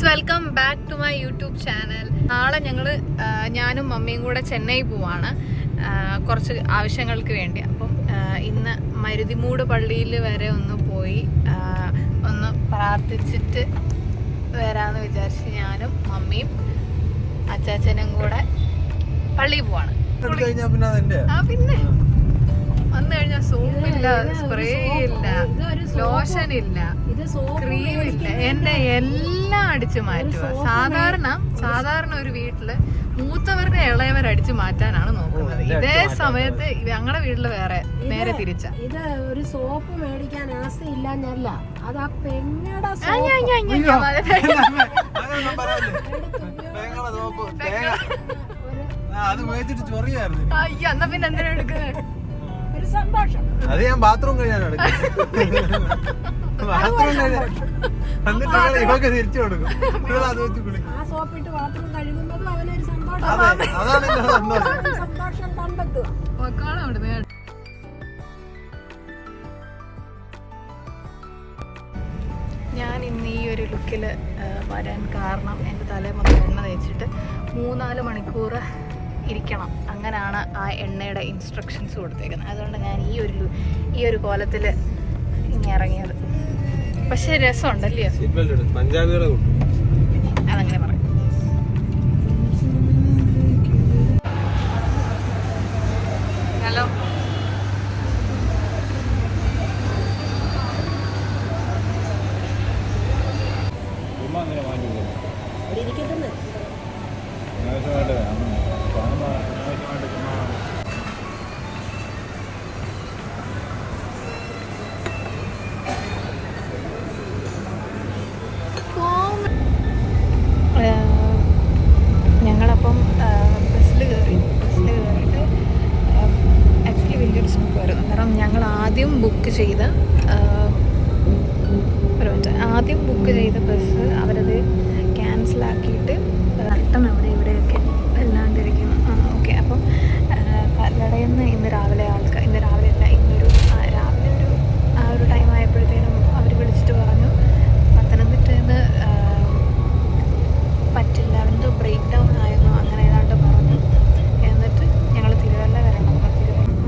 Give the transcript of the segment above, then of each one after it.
Welcome back to my YouTube channel. നാളെ ഞാനും മമ്മിയും കൂടെ ചെന്നൈ പോവാണ് കുറച്ച് ആവശ്യങ്ങൾക്ക് വേണ്ടി. അപ്പം ഇന്ന് മരുതിമൂട് പള്ളിയിൽ വരെ ഒന്ന് പോയി ഒന്ന് പ്രാർത്ഥിച്ചിട്ട് വരാമെന്ന് വിചാരിച്ച് ഞാനും മമ്മിയും അച്ചാച്ചനും കൂടെ പള്ളിയിൽ പോവാണ്. പിന്നെ വന്നു കഴിഞ്ഞാൽ സോപ്പില്ല, സ്പ്രേ ഇല്ല, ലോഷൻ ഇല്ല, ക്രീം ഇല്ല, എന്റെ എല്ലാം അടിച്ചു മാറ്റുക. സാധാരണ ഒരു വീട്ടില് മൂത്തവരുടെ ഇളയവർ അടിച്ചു മാറ്റാനാണ് നോക്കുന്നത്. ഇതേ സമയത്ത് ഞങ്ങളുടെ വീട്ടില് നേരെ തിരിച്ച. ഇത് ഒരു സോപ്പ് മേടിക്കാൻ ആസയില്ല, അത് ആ പെണ്ണയുടെ അയ്യോ, എന്നാ പിന്നെ എന്തിനാ എടുക്കുന്നത്? സന്തോഷം. അത് ഞാൻ ബാത്റൂം കഴിയാനാണ് ഇവക്ക് തിരിച്ചു കൊടുക്കും. ആ സോപ്പിട്ട് ബാത്റൂം കഴുകുന്നതും അവനൊരു സന്തോഷം. സന്തോഷം കണ്ടെത്തുക. ഞാൻ ഇന്ന് ഈ ഒരു ലുക്കില് വരാൻ കാരണം എൻ്റെ തലേ മൊത്തം എണ്ണ തേച്ചിട്ട് 3-4 മണിക്കൂർ ഇരിക്കണം. അങ്ങനെയാണ് ആ എണ്ണയുടെ ഇൻസ്ട്രക്ഷൻസ് കൊടുത്തേക്കുന്നത്. അതുകൊണ്ട് ഞാൻ ഈ ഒരു കോലത്തിൽ ഇങ്ങനെ ഇറങ്ങിയത്. പക്ഷെ രസമുണ്ടല്ലേ? അതങ്ങനെ പറയാം. ഹലോ, ഞങ്ങളപ്പം ബസ്സിൽ കയറിയിട്ട് ആക്ച്വലി വലിയൊരു സംഭവമായിരുന്നു. കാരണം ഞങ്ങൾ ആദ്യം ബുക്ക് ചെയ്ത ബസ് അവരത് ക്യാൻസലാക്കിയിട്ട് റിട്ടൺ അവിടെ ഇവിടെയൊക്കെ അല്ലാണ്ടിരിക്കുന്നു. ഓക്കെ, അപ്പം കല്ലടയിൽ നിന്ന് ഇന്ന് രാവിലെ ഒരു ടൈം ആയപ്പോഴത്തേനും അവർ വിളിച്ചിട്ട് പറഞ്ഞു പത്തനംതിട്ടയിൽ നിന്ന് പറ്റില്ല, അവൻ്റെ ബ്രേക്ക് ഡൗൺ ആയിരുന്നു, അങ്ങനെ ഏതാണ്ട് പറഞ്ഞു. എന്നിട്ട് ഞങ്ങൾ തിരുവല്ല വരണം.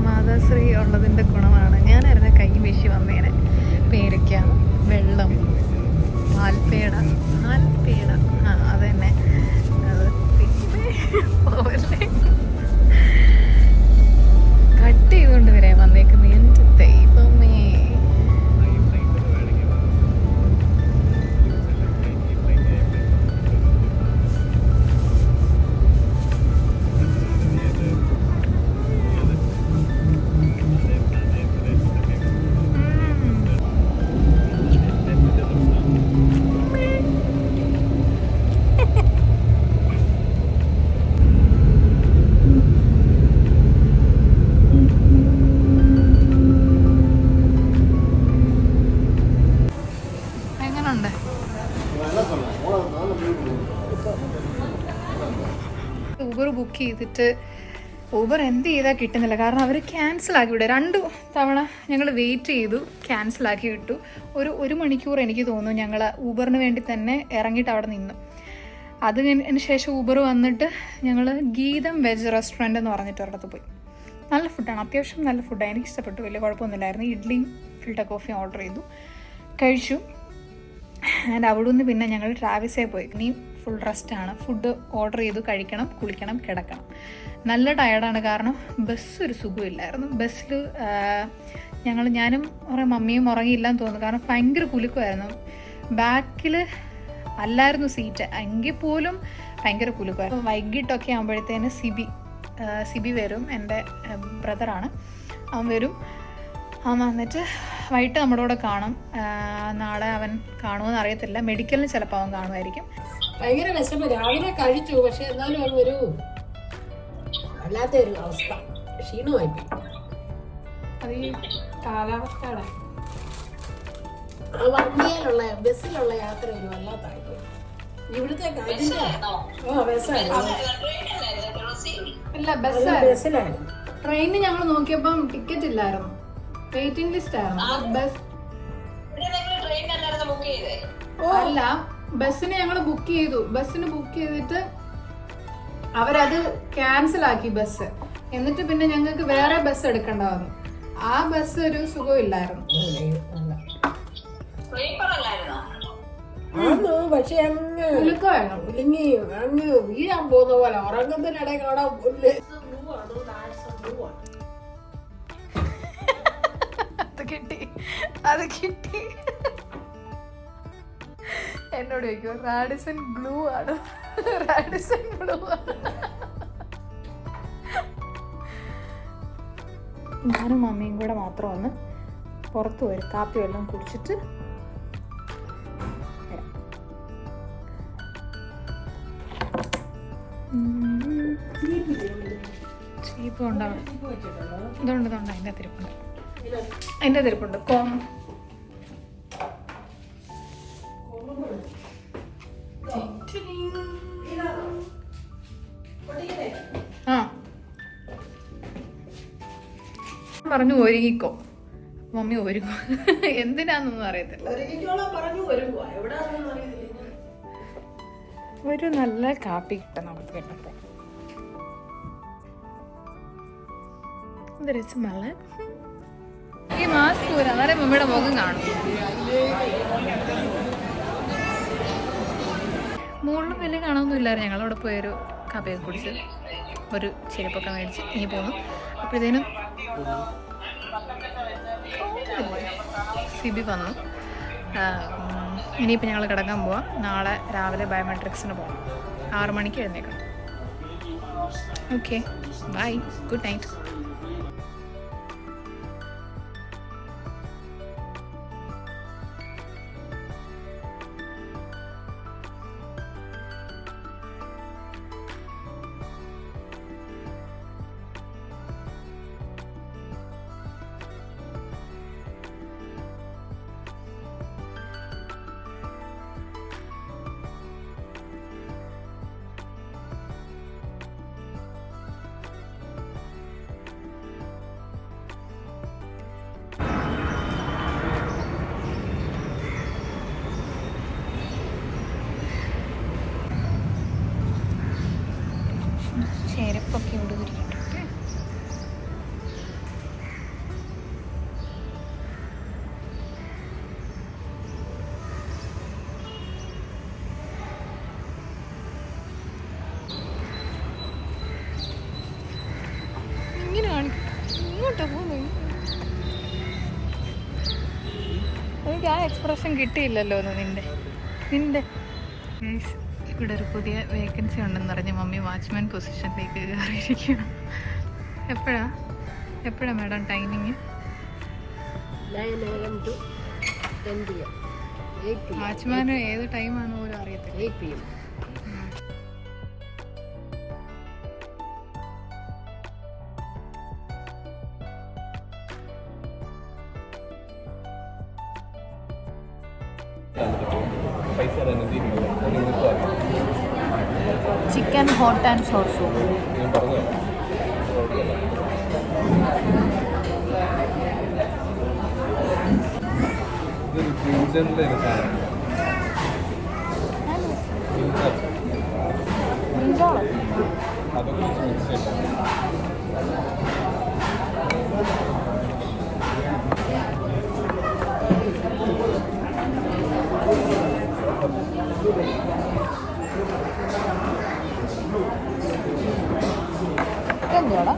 മാതാശ്രീ ഉള്ളതിൻ്റെ ഗുണമാണ്. ഞാനായിരുന്നു കൈ വീശി വന്നേനെ. പേരയ്ക്ക, വെള്ളം, പാൽപ്പേട അത് തന്നെ. കട്ട് ചെയ്തുകൊണ്ട് വരാൻ വന്നേക്കുന്നത്. എൻ്റെ ദൈവമേ, ഊബർ ബുക്ക് ചെയ്തിട്ട് ഊബർ എന്ത് ചെയ്താൽ കിട്ടുന്നില്ല. കാരണം അവർ ക്യാൻസലാക്കി വിടുക. 2 തവണ ഞങ്ങൾ വെയിറ്റ് ചെയ്തു, ക്യാൻസലാക്കി വിട്ടു. 1 മണിക്കൂർ എനിക്ക് തോന്നുന്നു ഞങ്ങൾ ഊബറിന് വേണ്ടി തന്നെ ഇറങ്ങിയിട്ട് അവിടെ നിന്നു. അതിന് ശേഷം ഊബർ വന്നിട്ട് ഞങ്ങൾ ഗീതം വെജ് റെസ്റ്റോറൻറ്റ് എന്ന് പറഞ്ഞിട്ട് ഒരിടത്ത് പോയി. നല്ല ഫുഡാണ്, അത്യാവശ്യം നല്ല ഫുഡാണ്, എനിക്ക് ഇഷ്ടപ്പെട്ടു, വലിയ കുഴപ്പമൊന്നുമില്ലായിരുന്നു. ഇഡ്ഡലിയും ഫിൽറ്റർ കോഫിയും ഓർഡർ ചെയ്തു, കഴിച്ചു. ആൻഡ് അവിടെ നിന്ന് പിന്നെ ഞങ്ങൾ ട്രാവൽസേ പോയി. ഇനി ഫുൾ റെസ്റ്റാണ്. ഫുഡ് ഓർഡർ ചെയ്തു, കഴിക്കണം, കുളിക്കണം, കിടക്കണം. നല്ല ടയർഡാണ്, കാരണം ബസ് ഒരു സുഖമില്ലായിരുന്നു. ബസ്സിൽ ഞാനും മമ്മിയും ഉറങ്ങിയില്ലെന്ന് തോന്നുന്നു, കാരണം ഭയങ്കര കുലുക്കുമായിരുന്നു. ബാക്കിൽ അല്ലായിരുന്നു സീറ്റ്, എങ്കിൽ പോലും ഭയങ്കര കുലുക്കുമായിരുന്നു. വൈകിട്ടൊക്കെ ആകുമ്പോഴത്തേന് സിബി വരും, എൻ്റെ ബ്രദറാണ്, അവൻ വരും. അവൻ വന്നിട്ട് വൈകിട്ട് നമ്മുടെ കൂടെ കാണും. നാളെ അവൻ കാണുമെന്ന് അറിയത്തില്ല, മെഡിക്കലിന് ചിലപ്പോൾ അവൻ കാണുമായിരിക്കും. ഭയങ്കര വിഷമം. രാവിലെ കഴിച്ചു, പക്ഷെ എന്നാലും അത് ഒരു വല്ലാത്തൊരു അവസ്ഥ, ക്ഷീണമായി. അത് ഈ കാലാവസ്ഥയുടെ വണ്ടിയിലുള്ള ബസ്സിലുള്ള യാത്ര ഒരു വല്ലാത്തായിപ്പോയി. ഇവിടുത്തെ ബസ്സിലാണ്. ട്രെയിനിന് ഞങ്ങൾ നോക്കിയപ്പം ടിക്കറ്റ് ഇല്ലായിരുന്നു, വെയിറ്റിംഗ് ലിസ്റ്റ് ആയിരുന്നു. ബസ് അല്ല, ബസ്സിന് ഞങ്ങൾ ബുക്ക് ചെയ്തു. ബസ്സിന് ബുക്ക് ചെയ്തിട്ട് അവരത് ക്യാൻസൽ ആക്കി ബസ്. എന്നിട്ട് പിന്നെ ഞങ്ങൾക്ക് വേറെ ബസ് എടുക്കേണ്ട വന്നു. ആ ബസ് ഒരു സുഖമില്ലായിരുന്നു. പക്ഷെ അങ്ങ് ഇല്ലെങ്കിൽ അങ്ങ് വീഴാൻ പോകുന്ന പോലെ ഉറങ്ങുന്നതിനിടെ കാണാൻ അത് കിട്ടി. എന്നോട് ചോദിക്കോ റാഡിസൺ ബ്ലൂ ആണ്. റാഡിസൺ ബ്ലൂ ആണ്. ഞാനും മമ്മിയും കൂടെ മാത്രം ഒന്ന് പുറത്ത് വരും. കാപ്പി വെള്ളം കുടിച്ചിട്ട് ചീപ്പ് ഉണ്ടാവും. ഇതുണ്ട് അതിൻ്റെ തിരുപ്പുണ്ട്. അതിൻ്റെ തിരുപ്പുണ്ട്. ആ പറഞ്ഞു ഒരുങ്ങിക്കോ. മമ്മി ഒരുങ്ങോ എന്തിനാന്നൊന്നും അറിയത്തില്ല. ഒരു നല്ല കാപ്പി കിട്ടണം നമുക്ക് കേട്ടപ്പോ. എന്തൊരു സ്മെല്ല്. ഈ മാസ്ക് ഊരാ അന്നേരം മമ്മിയുടെ മുഖം കാണും. മുകളിലും വലിയ കാണുമൊന്നും ഇല്ലായിരുന്നു. ഞങ്ങളവിടെ പോയൊരു കാപ്പിയൊക്കെ കുടിച്ച് ഒരു ചെരുപ്പൊക്കെ മേടിച്ച് ഇനി പോന്നു. അപ്പോഴത്തേനും സിബി വന്നു. ഇനിയിപ്പോൾ ഞങ്ങൾ കിടക്കാൻ പോവാം. നാളെ രാവിലെ ബയോമെട്രിക്സിന് പോകാം. 6 മണിക്ക് എഴുന്നേക്കണം. Okay bye, good night. ചെരുപ്പൊക്കെ ഇവിടെ ഉരുക്കിയിട്ടുണ്ട്. ഇങ്ങനെയാണ് ഇങ്ങോട്ട് പോകുന്നു. എനിക്ക് ആ എക്സ്പ്രഷൻ കിട്ടിയില്ലല്ലോ നിന്റെ. ഇവിടെ ഒരു പുതിയ വേക്കൻസി ഉണ്ടെന്ന് പറഞ്ഞ് മമ്മി വാച്ച്മാൻ പൊസിഷനിലേക്ക് കയറിയിരിക്കുകയാണ്. എപ്പോഴാ madam timing? 9 AM to 10 PM. 8 PM. വാച്ച്മാന് ഏത് ടൈമാണെന്ന് പോലും അറിയത്തില്ല. 8 PM. Chicken hot and sour soup. എന്തുവാടാ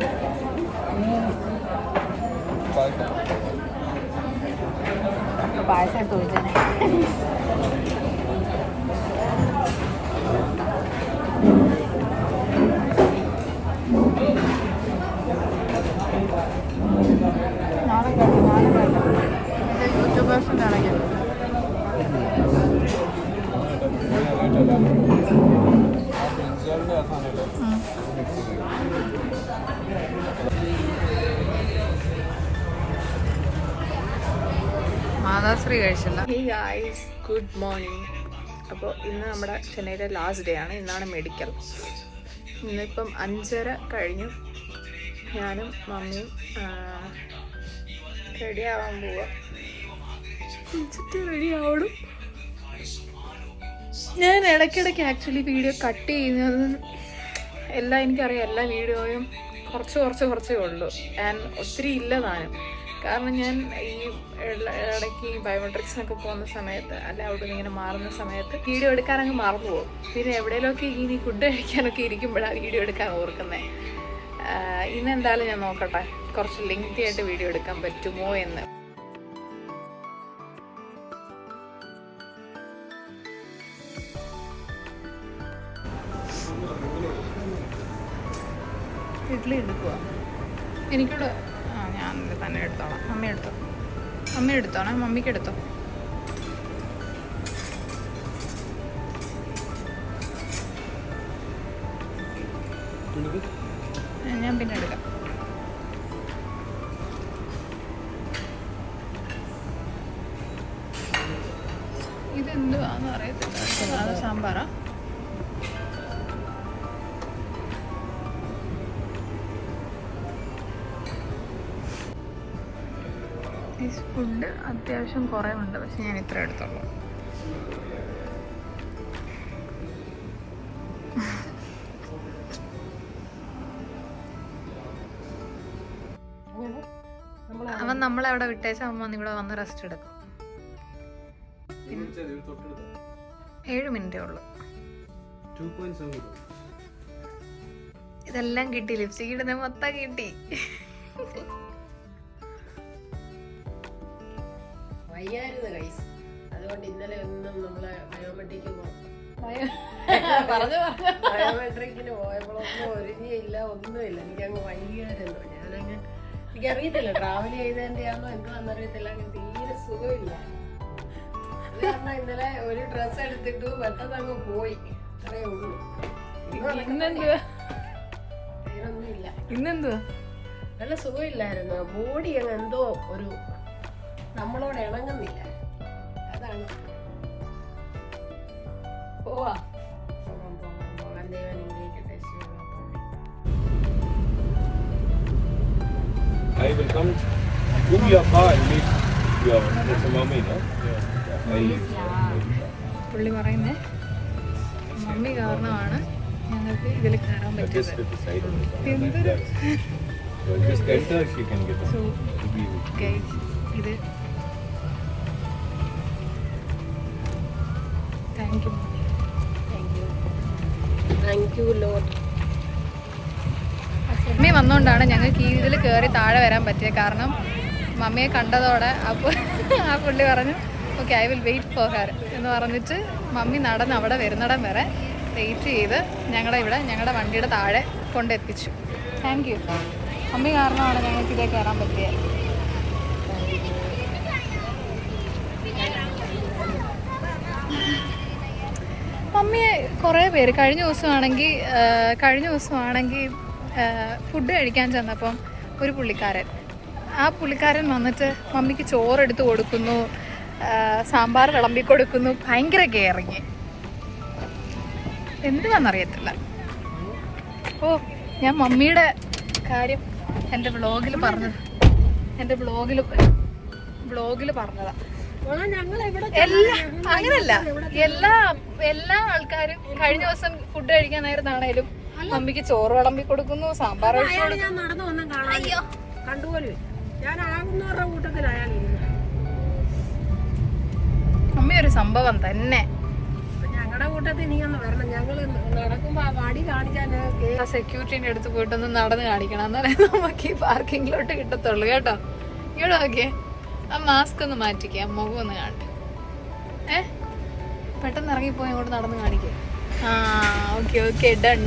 പായസം എടുത്ത് ഒഴിച്ചേനെ. നാളെ യൂട്യൂബേഴ്സിൻ്റെ ആണെങ്കിൽ മാതാശ്രീ കഴിച്ചില്ല. Hey guys, good morning. അപ്പോൾ ഇന്ന് നമ്മുടെ ചെന്നൈയിലെ ലാസ്റ്റ് ഡേ ആണ്. ഇന്നാണ് മെഡിക്കൽ. ഇന്നിപ്പം 5:30 കഴിഞ്ഞു. ഞാനും മമ്മിയും റെഡി ആവാൻ പോവാം. റെഡി ആവണം. ഞാൻ ഇടയ്ക്കിടയ്ക്ക് ആക്ച്വലി വീഡിയോ കട്ട് ചെയ്യുന്നത് എല്ലാം എനിക്കറിയാം, എല്ലാ വീഡിയോയും കുറച്ചേ ഉള്ളൂ. ആൻഡ് ഒത്തിരി ഇല്ല താനും. കാരണം ഞാൻ ഈ ഇടയ്ക്ക് ഈ ബയോമെട്രിക്സിനൊക്കെ പോകുന്ന സമയത്ത് അല്ല അവിടെ നിന്ന് ഇങ്ങനെ മാറുന്ന സമയത്ത് വീഡിയോ എടുക്കാൻ അങ്ങ് മറന്നു പോകും. പിന്നെ എവിടെയെങ്കിലുമൊക്കെ ഇനി ഫുഡ് കഴിക്കാനൊക്കെ ഇരിക്കുമ്പോഴാണ് വീഡിയോ എടുക്കാൻ ഓർക്കുന്നത്. ഇന്ന് എന്തായാലും ഞാൻ നോക്കട്ടെ കുറച്ച് ലെങ്തി ആയിട്ട് വീഡിയോ എടുക്കാൻ പറ്റുമോ എന്ന്. ഇഡ്ഡലി എടുക്കുക എനിക്കൂടെ. ഞാൻ തന്നെ എടുത്തോളാം. അമ്മ എടുത്തോണേ, മമ്മിക്ക് എടുത്തോ. ഞാൻ പിന്നെ എടുക്കാം. ഇതെന്തുവാന്ന് അറിയത്തില്ല. അത് സാമ്പാറാ. ഈ ഫുഡ് അത്യാവശ്യം കുറേ ഉണ്ട്, പക്ഷെ ഞാൻ ഇത്ര എടുത്തുള്ളൂ. അവൻ നമ്മളെ അവിടെ വിട്ടേച്ചാൽ അവൻ ഇവിടെ വന്ന് റെസ്റ്റ് എടുക്കും. 7 മിനിറ്റേ ഉള്ളൂ. ഇതെല്ലാം കിട്ടി. ലിപ്സ്റ്റിക് ഇടുന്ന മൊത്തം കിട്ടി. വയ്യായിരുന്നു ഗൈസ്, അതുകൊണ്ട് ഇന്നലെ ഒന്നും നമ്മളെ ബയോമെട്രിക്കിന് പോയപ്പോഴൊന്നും ഒരുങ്ങിയില്ല, ഒന്നുമില്ല. എനിക്കങ്ങ് വയ്യായിരുന്നു. എനിക്കറിയത്തില്ല ട്രാവൽ ചെയ്തതിൻ്റെ ആണോ എന്താണെന്നറിയത്തില്ല. അങ്ങനെ തീരെ സുഖമില്ല. അത് കാരണം ഇന്നലെ ഒരു ഡ്രസ്സ് എടുത്തിട്ട് പെട്ടെന്ന് അങ്ങ് പോയി. അത്രയേ ഉള്ളൂ. വേറൊന്നുമില്ല. ഇന്നെന്തുവാ നല്ല സുഖമില്ലായിരുന്നു. ബോഡി അങ്ങ് എന്തോ ഒരു നമ്മളോട് ഇണങ്ങുന്നില്ല. അതാണ്. പോവാം ദൈവം ഇങ്ങേക്കട്ടെ. I will come to your car and meet your mommy, no? പുള്ളി പറയുന്നേ മമ്മി കാരണമാണ് ഞങ്ങൾക്ക് ഇതിൽ കയറാൻ പറ്റിയത്. എന്തൊരു ഇത് താങ്ക് യു ലോഡ്. മമ്മി വന്നുകൊണ്ടാണ് ഞങ്ങൾക്ക് ഈ ഇതിൽ കയറി താഴെ വരാൻ പറ്റിയത്. കാരണം മമ്മിയെ കണ്ടതോടെ അപ്പോൾ ആ പുള്ളി പറഞ്ഞു okay I will wait for her എന്ന് പറഞ്ഞിട്ട് മമ്മി നടന്ന് അവിടെ വരുന്നിടം വരെ വെയിറ്റ് ചെയ്ത് ഞങ്ങളുടെ വണ്ടിയുടെ താഴെ കൊണ്ടെത്തിച്ചു. Thank you. മമ്മി കാരണമാണ് ഞങ്ങൾക്ക് ഇതിൽ കയറാൻ പറ്റിയത്. മമ്മിയെ കുറേ പേര് കഴിഞ്ഞ ദിവസമാണെങ്കിൽ ഫുഡ് കഴിക്കാൻ ചെന്നപ്പം ഒരു പുള്ളിക്കാരൻ വന്നിട്ട് മമ്മിക്ക് ചോറെടുത്ത് കൊടുക്കുന്നു, സാമ്പാർ വിളമ്പി കൊടുക്കുന്നു. ഭയങ്കര കെയറിങ്. എന്തുവാണെന്നറിയത്തില്ല. ഓ ഞാൻ മമ്മിയുടെ കാര്യം എൻ്റെ വ്ളോഗിൽ പറഞ്ഞതാ. അങ്ങനല്ല, എല്ലാ ആൾക്കാരും കഴിഞ്ഞ ദിവസം ഫുഡ് കഴിക്കാനായിരുന്നാണേലും മമ്മിക്ക് ചോറ് വിളമ്പി കൊടുക്കുന്നു, സാമ്പാർ മമ്മി ഒരു സംഭവം തന്നെ. ഞങ്ങളുടെ കൂട്ടത്തിൽ നീ ഒന്ന് വരണം. ഞങ്ങള് നടക്കുമ്പോ ആ വടി കാണിക്കാൻ സെക്യൂരിറ്റിന്റെ അടുത്ത് പോയിട്ടൊന്ന് നടന്ന് കാണിക്കണം, എന്നാലേ നമുക്ക് ഈ പാർക്കിങ്ങിലോട്ട് കിട്ടത്തുള്ളൂ കേട്ടോ. ഇങ്ങോട്ട് നോക്കിയേ, ആ മാസ്ക് ഒന്ന് മാറ്റിക്കേ, മുഖം ഒന്ന് കാണട്ടെ. പെട്ടെന്ന് ഇറങ്ങിപ്പോയി അങ്ങോട്ട് നടന്ന് കാണിക്കേ. ആ ഓക്കെ ഡൺ.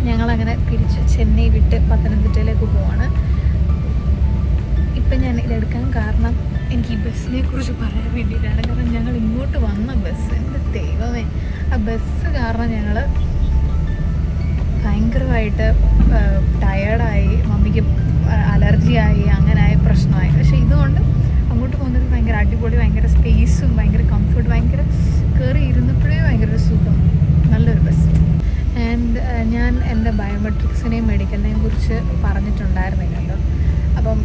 ഞങ്ങളങ്ങനെ തിരിച്ച് ചെന്നൈ വിട്ട് പത്തനംതിട്ടയിലേക്ക് പോവാണ്. ഇപ്പം ഞാൻ ഇതെടുക്കാൻ കാരണം എനിക്ക് ഈ ബസ്സിനെ കുറിച്ച് പറയാൻ വേണ്ടിയിട്ടാണ്. കാരണം ഞങ്ങൾ ഇങ്ങോട്ട് വന്ന ബസ്, എൻ്റെ ദൈവമേ, ആ ബസ് കാരണം ഞങ്ങൾ ഭയങ്കരമായിട്ട് ടയേർഡായി, മമ്മിക്ക് അലർജിയായി, അങ്ങനായ പ്രശ്നമായി. പക്ഷേ ഇതുകൊണ്ട് അങ്ങോട്ട് പോകുന്നത് ഭയങ്കര അടിപൊളി, ഭയങ്കര സ്പേസും ഭയങ്കര കംഫർട്ട്, ഭയങ്കര കയറി ഇരുന്നപ്പോഴേ ഭയങ്കര ഒരു സുഖം, നല്ലൊരു ബസ്. ആൻഡ് ഞാൻ എൻ്റെ ബയോമെട്രിക്സിനെയും മെഡിക്കലിനെയും കുറിച്ച് പറഞ്ഞിട്ടുണ്ടായിരുന്നില്ലല്ലോ. അപ്പം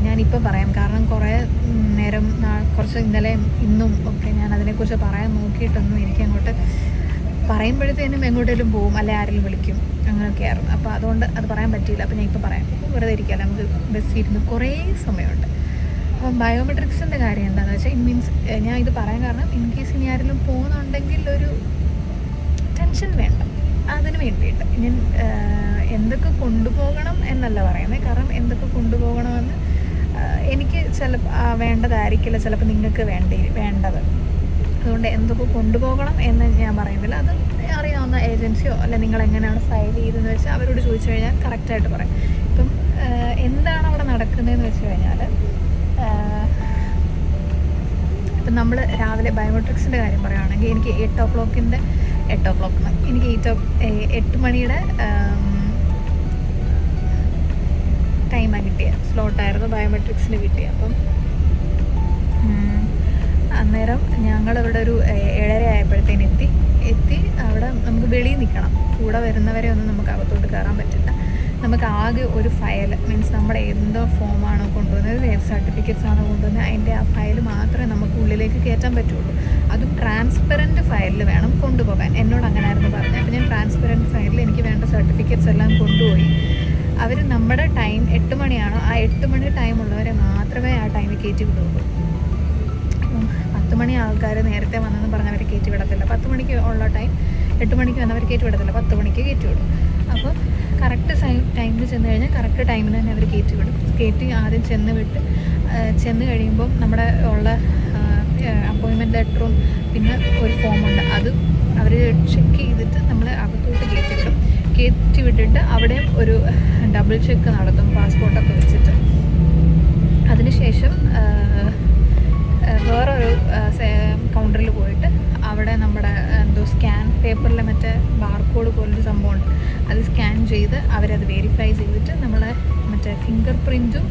ഞാനിപ്പോൾ പറയാം, കാരണം കുറേ നേരം കുറച്ച് ഇന്നലെയും ഇന്നും ഒക്കെ ഞാൻ അതിനെക്കുറിച്ച് പറയാൻ നോക്കിയിട്ടൊന്നും എനിക്കങ്ങോട്ട് പറയുമ്പോഴത്തേനും എങ്ങോട്ടേലും പോവും, അല്ലെ ആരെങ്കിലും വിളിക്കും, അങ്ങനെയൊക്കെയായിരുന്നു. അപ്പോൾ അതുകൊണ്ട് അത് പറയാൻ പറ്റിയില്ല. അപ്പോൾ ഞാൻ ഇപ്പോൾ പറയാം, വെറുതെ ഇരിക്കാം, നമുക്ക് ബസ്സിൽ ഇരുന്ന് കുറേ സമയമുണ്ട്. അപ്പം ബയോമെട്രിക്സിൻ്റെ കാര്യം എന്താണെന്ന് വെച്ചാൽ മീൻസ് ഞാൻ ഇത് പറയാൻ കാരണം, ഇൻ കേസ് ഇനി ആരെങ്കിലും പോകുന്നുണ്ടെങ്കിൽ ഒരു ടെൻഷൻ വേണ്ട. അതിന് വേണ്ടിയിട്ട് ഞാൻ എന്തൊക്കെ കൊണ്ടുപോകണം എന്നല്ല പറയുന്നത്, കാരണം എന്തൊക്കെ കൊണ്ടുപോകണമെന്ന് എനിക്ക് ചിലപ്പോൾ വേണ്ടതായിരിക്കില്ല, ചിലപ്പോൾ നിങ്ങൾക്ക് വേണ്ടത്. അതുകൊണ്ട് എന്തൊക്കെ കൊണ്ടുപോകണം എന്ന് ഞാൻ പറയുന്നില്ല. അത് അറിയാവുന്ന ഏജൻസിയോ അല്ല നിങ്ങൾ എങ്ങനെയാണ് ഫയൽ ചെയ്തതെന്ന് വെച്ചാൽ അവരോട് ചോദിച്ചു കഴിഞ്ഞാൽ കറക്റ്റായിട്ട് പറയും. ഇപ്പം എന്താണ് അവിടെ നടക്കുന്നതെന്ന് വെച്ച് കഴിഞ്ഞാൽ, ഇപ്പം നമ്മൾ രാവിലെ ബയോമെട്രിക്സിൻ്റെ കാര്യം പറയുകയാണെങ്കിൽ എനിക്ക് 8 o'clock എനിക്ക് 8 മണിയുടെ ടൈമാണ് കിട്ടിയത്, സ്ലോട്ടായിരുന്നു ബയോമെട്രിക്സിന് കിട്ടിയത്. അപ്പം അന്നേരം ഞങ്ങളിവിടെ ഒരു 7:30 ആയപ്പോഴത്തേന് എത്തി അവിടെ നമുക്ക് വെളിയിൽ നിൽക്കണം. കൂടെ വരുന്നവരെ ഒന്നും നമുക്ക് അകത്തോട്ട് കയറാൻ പറ്റില്ല. നമുക്ക് ആകെ ഒരു ഫയൽ, മീൻസ് നമ്മുടെ എന്തോ ഫോമാണോ കൊണ്ടുവന്നത്, ഏത് സർട്ടിഫിക്കറ്റ്സ് ആണോ കൊണ്ടുവന്നത്, അതിൻ്റെ ആ ഫയൽ മാത്രമേ നമുക്ക് ഉള്ളിലേക്ക് കയറ്റാൻ പറ്റുള്ളൂ. അതും ട്രാൻസ്പെറൻറ്റ് ഫയലിൽ വേണം കൊണ്ടുപോകാൻ. എന്നോട് അങ്ങനെയായിരുന്നു പറഞ്ഞത്. അപ്പോൾ ഞാൻ ട്രാൻസ്പെറൻറ്റ് ഫയലിൽ എനിക്ക് വേണ്ട സർട്ടിഫിക്കറ്റ്സ് എല്ലാം കൊണ്ടുപോയി. അവർ നമ്മുടെ ടൈം 8 മണിയാണോ, ആ 8 മണി ടൈമുള്ളവരെ മാത്രമേ ആ ടൈമിൽ കയറ്റി വിടുള്ളൂ. 10 മണി ആൾക്കാർ നേരത്തെ വന്നെന്ന് പറഞ്ഞവർ കയറ്റി വിടത്തില്ല. 10 മണിക്ക് ഉള്ള ടൈം 8 മണിക്ക് വന്നവർ കയറ്റി വിടത്തില്ല, 10 മണിക്ക് കയറ്റി വിടും. അപ്പോൾ കറക്റ്റ് ടൈമിൽ ചെന്ന് കഴിഞ്ഞാൽ കറക്റ്റ് ടൈമിന് തന്നെ അവർ കയറ്റി വിടും. കയറ്റി ആദ്യം ചെന്ന് കഴിയുമ്പം നമ്മുടെ ഉള്ള അപ്പോയിൻമെൻറ്റ് ലെറ്ററും പിന്നെ ഒരു ഫോമുണ്ട്, അത് അവർ ചെക്ക് ചെയ്തിട്ട് നമ്മൾ അകത്തോട്ട് കയറ്റി വിട്ടിട്ട് അവിടെയും ഒരു ഡബിൾ ചെക്ക് നടത്തും പാസ്പോർട്ടൊക്കെ വെച്ചിട്ട്. അതിനുശേഷം വേറൊരു കൗണ്ടറിൽ പോയിട്ട് അവിടെ നമ്മുടെ എന്തോ സ്കാൻ പേപ്പറിലെ മറ്റേ ബാർകോഡ് പോലൊരു സംഭവമുണ്ട്, അത് സ്കാൻ ചെയ്ത് അവരത് വെരിഫൈ ചെയ്തിട്ട് നമ്മളെ മറ്റേ ഫിംഗർ പ്രിൻറ്റും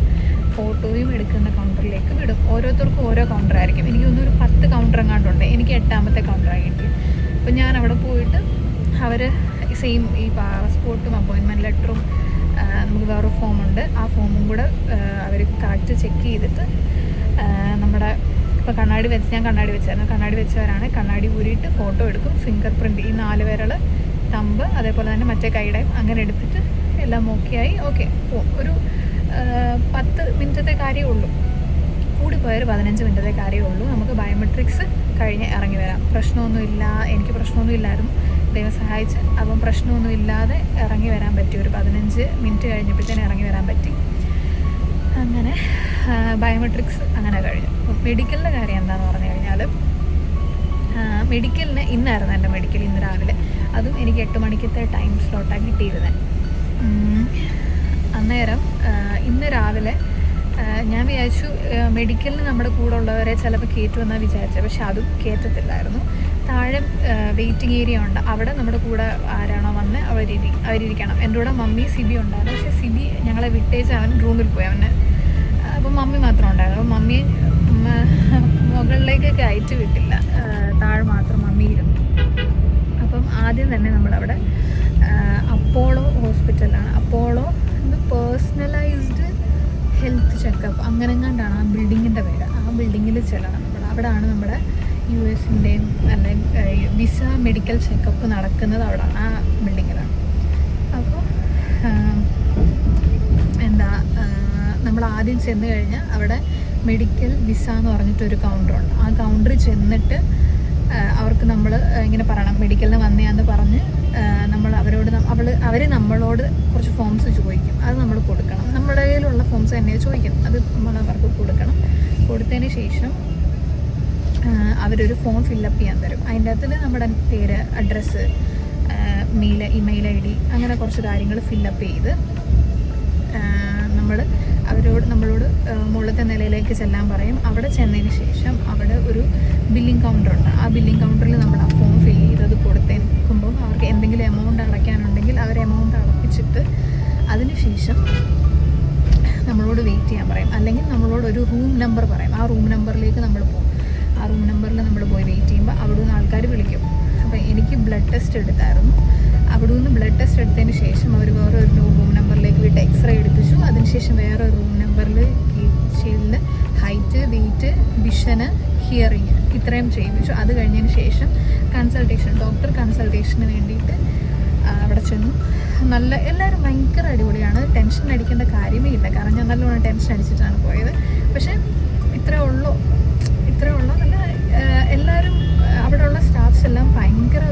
ഫോട്ടോയും എടുക്കുന്ന കൗണ്ടറിലേക്ക് വിടും. ഓരോരുത്തർക്കും ഓരോ കൗണ്ടറായിരിക്കും. എനിക്ക് തോന്നുന്നു ഒരു 10 കൗണ്ടർ എങ്ങാണ്ടുണ്ട്. എനിക്ക് 8ാമത്തെ കൗണ്ടറായി കിട്ടി. അപ്പോൾ ഞാൻ അവിടെ പോയിട്ട് അവർ സെയിം ഈ പാസ്പോർട്ടും അപ്പോയിൻമെൻറ്റ് ലെറ്ററും നമുക്ക് വേറൊരു ഫോമുണ്ട്, ആ ഫോമും കൂടെ അവർ കറക്റ്റ് ചെക്ക് ചെയ്തിട്ട് നമ്മുടെ ഇപ്പോൾ ഞാൻ കണ്ണാടി വെച്ചായിരുന്നു, കണ്ണാടി വെച്ചവരാണ് കണ്ണാടി ഊരിയിട്ട് ഫോട്ടോ എടുക്കും, ഫിംഗർ പ്രിൻറ്റ്, ഈ 4 വിരൽ, തമ്പ്, അതേപോലെ തന്നെ മറ്റേ കൈയുടെയും അങ്ങനെ എടുത്തിട്ട് എല്ലാം ഓക്കെയായി പോവും. ഒരു 10 മിനിറ്റത്തെ കാര്യമേ ഉള്ളൂ, കൂടിപ്പോയൊരു 15 മിനിറ്റത്തെ കാര്യമേ ഉള്ളൂ. നമുക്ക് ബയോമെട്രിക്സ് കഴിഞ്ഞ് ഇറങ്ങി വരാം. പ്രശ്നമൊന്നുമില്ല, എനിക്ക് പ്രശ്നമൊന്നുമില്ലായിരുന്നു, ദൈവം സഹായിച്ച്. അപ്പം പ്രശ്നമൊന്നുമില്ലാതെ ഇറങ്ങി വരാൻ പറ്റി. ഒരു 15 മിനിറ്റ് കഴിഞ്ഞപ്പോഴത്തേനും ഇറങ്ങി വരാൻ പറ്റി. അങ്ങനെ ബയോമെട്രിക്സ് അങ്ങനെ കഴിഞ്ഞു. മെഡിക്കലിൻ്റെ കാര്യം എന്താണെന്ന് പറഞ്ഞു കഴിഞ്ഞാൽ, മെഡിക്കലിന് ഇന്നായിരുന്നു എൻ്റെ മെഡിക്കൽ, ഇന്ന് രാവിലെ. അതും എനിക്ക് 8 മണിക്കത്തെ ടൈം സ്ലോട്ടാണ് കിട്ടിയിരുന്നത്. അന്നേരം ഇന്ന് രാവിലെ ഞാൻ വിചാരിച്ചു മെഡിക്കലിന് നമ്മുടെ കൂടെ ഉള്ളവരെ ചിലപ്പോൾ കയറ്റുമെന്നാണ് വിചാരിച്ചത്, പക്ഷെ അതും കയറ്റത്തില്ലായിരുന്നു. താഴെ വെയിറ്റിംഗ് ഏരിയ ഉണ്ട്, അവിടെ നമ്മുടെ കൂടെ ആരാണോ വന്ന് അവരിരിക്കണം. എൻ്റെ കൂടെ മമ്മി സിബി ഉണ്ടായിരുന്നു, പക്ഷേ സിബി ഞങ്ങളെ വിട്ടേച്ച് അവൻ റൂമിൽ പോയി. അപ്പം മമ്മി മാത്രം ഉണ്ടായിരുന്നു. അപ്പം മമ്മി മുകളിലേക്ക് കയറ്റി വിട്ടില്ല, താഴെ മാത്രം മമ്മി ഇരുന്നു. അപ്പം ആദ്യം തന്നെ നമ്മളവിടെ അപ്പോളോ ഹോസ്പിറ്റലാണ്, അപ്പോളോ പേഴ്സണലൈസ്ഡ് ഹെൽത്ത് ചെക്കപ്പ് അങ്ങനെങ്ങാണ്ടാണ് ആ ബിൽഡിങ്ങിൻ്റെ പേര്. ആ ബിൽഡിങ്ങിൽ ചെല്ലണം നമ്മൾ. അവിടെയാണ് നമ്മുടെ US-ൻ്റെയും അല്ലെങ്കിൽ വിസ മെഡിക്കൽ ചെക്കപ്പ് നടക്കുന്നത്, അവിടെയാണ്, ആ ബിൽഡിങ്ങിലാണ്. അപ്പോൾ നമ്മൾ ആദ്യം ചെന്ന് കഴിഞ്ഞാൽ അവിടെ മെഡിക്കൽ വിസ എന്ന് പറഞ്ഞിട്ടൊരു കൗണ്ടറുണ്ട്. ആ കൗണ്ടറിൽ ചെന്നിട്ട് അവർക്ക് നമ്മൾ ഇങ്ങനെ പറയണം മെഡിക്കലിന് വന്നയാന്ന് പറഞ്ഞ് അവർ നമ്മളോട് കുറച്ച് ഫോംസ് ചോദിക്കും, അത് നമ്മൾ കൊടുക്കണം. നമ്മുടെ കയ്യിലുള്ള ഫോംസ് തന്നെയാണ് ചോദിക്കുന്നത്, അത് നമ്മൾ അവർക്ക് കൊടുക്കണം. കൊടുത്തതിന് ശേഷം അവരൊരു ഫോം ഫില്ലപ്പ് ചെയ്യാൻ തരും. അതിൻ്റെ അകത്തിൽ നമ്മുടെ പേര്, അഡ്രസ്സ്, ഇമെയിൽ ID അങ്ങനെ കുറച്ച് കാര്യങ്ങൾ ഫില്ലപ്പ് ചെയ്ത് നമ്മളോട് മുകളിലത്തെ നിലയിലേക്ക് ചെല്ലാൻ പറയും. അവിടെ ചെന്നതിന് ശേഷം അവിടെ ഒരു ബില്ലിംഗ് കൗണ്ടറുണ്ട്. ആ ബില്ലിംഗ് കൗണ്ടറിൽ നമ്മൾ ആ ഫോം ഫില്ല് ചെയ്തത് കൊടുത്തേക്കുമ്പോൾ അവർക്ക് എന്തെങ്കിലും എമൗണ്ട് അടയ്ക്കാനുണ്ടെങ്കിൽ അവർ എമൗണ്ട് അടപ്പിച്ചിട്ട് അതിന് ശേഷം നമ്മളോട് വെയിറ്റ് ചെയ്യാൻ പറയും. അല്ലെങ്കിൽ നമ്മളോട് ഒരു റൂം നമ്പർ പറയും, ആ റൂം നമ്പറിലേക്ക് നമ്മൾ പോകും. ആ റൂം നമ്പറിൽ നമ്മൾ പോയി വെയിറ്റ് ചെയ്യുമ്പോൾ അവിടെ നിന്ന് ആൾക്കാർ വിളിക്കും. അപ്പോൾ എനിക്ക് ബ്ലഡ് ടെസ്റ്റ് എടുത്തായിരുന്നു. അവിടെ നിന്ന് ബ്ലഡ് ടെസ്റ്റ് എടുത്തതിന് ശേഷം അവർ വേറൊരു റൂം നമ്പറിലേക്ക് വിട്ട് എക്സ്റേ എടുപ്പിച്ചു. അതിനുശേഷം വേറൊരു റൂം നമ്പറിൽ ചെയ്ത് ഹൈറ്റ്, വെയിറ്റ്, വിഷന്, ഹിയറിങ് ഇത്രയും ചെയ്യിപ്പിച്ചു. അത് കഴിഞ്ഞതിന് ശേഷം ഡോക്ടർ കൺസൾട്ടേഷന് വേണ്ടിയിട്ട് അവിടെ ചെന്നു. എല്ലാവരും ഭയങ്കര അടിപൊളിയാണ്. ടെൻഷൻ അടിക്കേണ്ട കാര്യമേ ഇല്ല. കാരണം ഞാൻ നല്ലോണം ടെൻഷൻ അടിച്ചിട്ടാണ് പോയത്. പക്ഷേ ഇത്രേ ഉള്ളൂ നല്ല എല്ലാവരും അവിടെയുള്ള സ്റ്റാഫ്സ് എല്ലാം ഭയങ്കര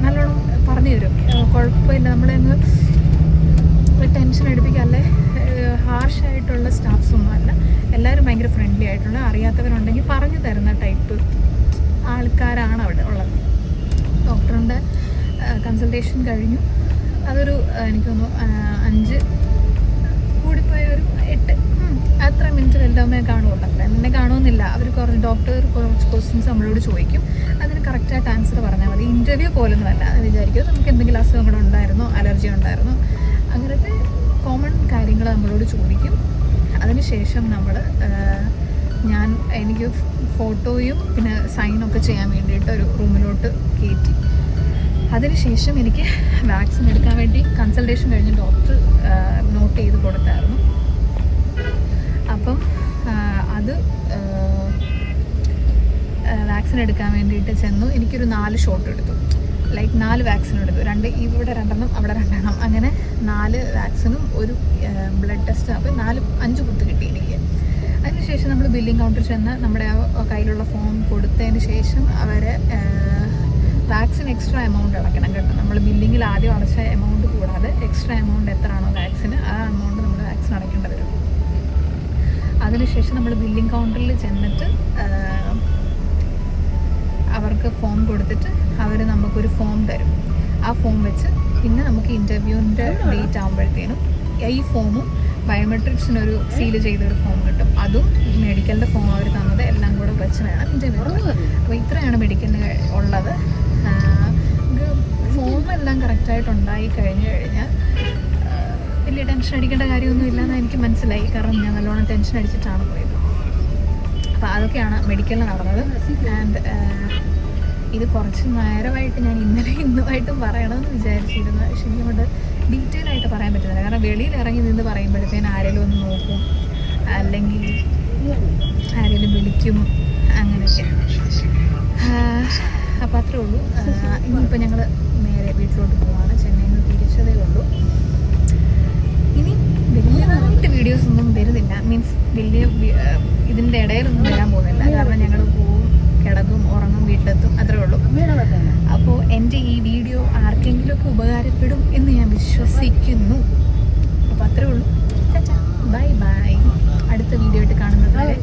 നല്ലോണം പറഞ്ഞു തരും. കുഴപ്പമില്ല, നമ്മളെ അങ്ങ് ടെൻഷൻ അടുപ്പിക്കാല്ലേ ഹാർഷായിട്ടുള്ള സ്റ്റാഫ്സൊന്നും അല്ല. എല്ലാവരും ഭയങ്കര ഫ്രണ്ട്ലി ആയിട്ടുള്ള, അറിയാത്തവരുണ്ടെങ്കിൽ പറഞ്ഞു തരുന്ന ടൈപ്പ് ആൾക്കാരാണ് അവിടെ ഉള്ളത്. ഡോക്ടറിൻ്റെ കൺസൾട്ടേഷൻ കഴിഞ്ഞു. അതൊരു എനിക്ക് തോന്നുന്നു 5 കൂടിപ്പോയ ഒരു 8 അത്ര മിനിറ്റ് വലുതാവുമ്പേ കാണുമല്ലോ. അത്ര എന്നെ കാണുമെന്നില്ല. അവർ ഡോക്ടർ കുറച്ച് ക്വസ്റ്റ്യൻസ് നമ്മളോട് ചോദിക്കും. അതിന് കറക്റ്റായിട്ട് ആൻസർ പറഞ്ഞാൽ മതി. ഇൻ്റർവ്യൂ പോലൊന്നുമല്ല. അത് വിചാരിക്കും നമുക്ക് എന്തെങ്കിലും അസുഖങ്ങളുണ്ടായിരുന്നോ, അലർജി ഉണ്ടായിരുന്നോ, അങ്ങനത്തെ കോമൺ കാര്യങ്ങൾ നമ്മളോട് ചോദിക്കും. അതിനുശേഷം എനിക്ക് ഫോട്ടോയും പിന്നെ സൈനൊക്കെ ചെയ്യാൻ വേണ്ടിയിട്ട് ഒരു റൂമിലോട്ട് കയറ്റി. അതിനുശേഷം എനിക്ക് വാക്സിൻ എടുക്കാൻ വേണ്ടി കൺസൾട്ടേഷൻ കഴിഞ്ഞ് ഡോക്ടർ നോട്ട് ചെയ്ത് കൊടുത്തായിരുന്നു. അപ്പം അത് വാക്സിൻ എടുക്കാൻ വേണ്ടിയിട്ട് ചെന്നു. എനിക്കൊരു 4 ഷോട്ട് എടുത്തു. 4 വാക്സിൻ എടുത്തു. 2 ഇവിടെ 2 അവിടെ 2 അങ്ങനെ 4 വാക്സിനും ഒരു ബ്ലഡ് ടെസ്റ്റ്. അപ്പോൾ 5 കുത്ത് കിട്ടി എനിക്ക്. അതിനുശേഷം നമ്മൾ ബില്ലിംഗ് കൗണ്ടറിൽ ചെന്ന് നമ്മുടെ ആ കയ്യിലുള്ള ഫോം കൊടുത്തതിന് ശേഷം അവരെ വാക്സിൻ എക്സ്ട്രാ എമൗണ്ട് അടയ്ക്കണം കേട്ടോ. നമ്മൾ ബില്ലിങ്ങിൽ ആദ്യം അടച്ച എമൗണ്ട് കൂടാതെ എക്സ്ട്രാ എമൗണ്ട് എത്രയാണോ വാക്സിന്, ആ എമൗണ്ട് നമ്മൾ വാക്സിൻ അടയ്ക്കേണ്ടി വരും. അതിനുശേഷം നമ്മൾ ബില്ലിംഗ് കൗണ്ടറിൽ ചെന്നിട്ട് അവർക്ക് ഫോം കൊടുത്തിട്ട് അവർ നമുക്കൊരു ഫോം തരും. ആ ഫോം വെച്ച് പിന്നെ നമുക്ക് ഇൻ്റർവ്യൂവിൻ്റെ ഡേറ്റ് ആകുമ്പോഴത്തേനും ഈ ഫോമും ബയോമെട്രിക്സിനൊരു സീൽ ചെയ്തൊരു ഫോം കിട്ടും. അതും മെഡിക്കലിൻ്റെ ഫോം അവർ തന്നത് എല്ലാം കൂടെ വെച്ച് വേണം ഇൻ്റർവ്യൂ. അപ്പോൾ ഇത്രയാണ് മെഡിക്കലിന് ഉള്ളത്. ഫോമെല്ലാം കറക്റ്റായിട്ട് ഉണ്ടായി കഴിഞ്ഞാൽ വലിയ ടെൻഷൻ അടിക്കേണ്ട കാര്യമൊന്നും ഇല്ലയെന്ന് എനിക്ക് മനസ്സിലായി. കാരണം ഞാൻ നല്ലോണം ടെൻഷൻ അടിച്ചിട്ടാണ് പോയത്. അപ്പോൾ അതൊക്കെയാണ് മെഡിക്കലിൽ നടന്നത്. ആൻഡ് ഇത് കുറച്ച് നേരമായിട്ട് ഞാൻ ഇന്നുമായിട്ടും പറയണമെന്ന് വിചാരിച്ചിരുന്നു. പക്ഷെ എനിക്കങ്ങോട്ട് ഡീറ്റെയിൽ ആയിട്ട് പറയാൻ പറ്റുന്നില്ല. കാരണം വെളിയിൽ ഇറങ്ങി നിന്ന് പറയുമ്പോഴത്തേന് ആരെങ്കിലും ഒന്ന് നോക്കും, അല്ലെങ്കിൽ ആരെങ്കിലും വിളിക്കും, അങ്ങനെയൊക്കെ. അപ്പോൾ അത്രേ ഉള്ളൂ. ഇനിയിപ്പോൾ ഞങ്ങൾ നേരെ വീട്ടിലോട്ട് പോവാണ്. ചെന്നൈയിൽ നിന്ന് തിരിച്ചതേ ഉള്ളൂ. ഇനി വലിയതായിട്ട് വീഡിയോസൊന്നും വരുന്നില്ല. മീൻസ് വലിയ ഇതിൻ്റെ ഇടയിലൊന്നും വരാൻ പോകുന്നില്ല. കാരണം ഞങ്ങൾ പോവും, കിടക്കും, ഉറങ്ങും, വീട്ടിലെത്തും, അത്രേ ഉള്ളൂ. അപ്പോൾ എൻ്റെ ഈ വീഡിയോ ആർക്കെങ്കിലുമൊക്കെ ഉപകാരപ്പെടും എന്ന് ഞാൻ വിശ്വസിക്കുന്നു. അപ്പോൾ അത്രേ ഉള്ളൂ. Bye bye. അടുത്ത വീഡിയോ ആയിട്ട് കാണുന്നത് വരെ.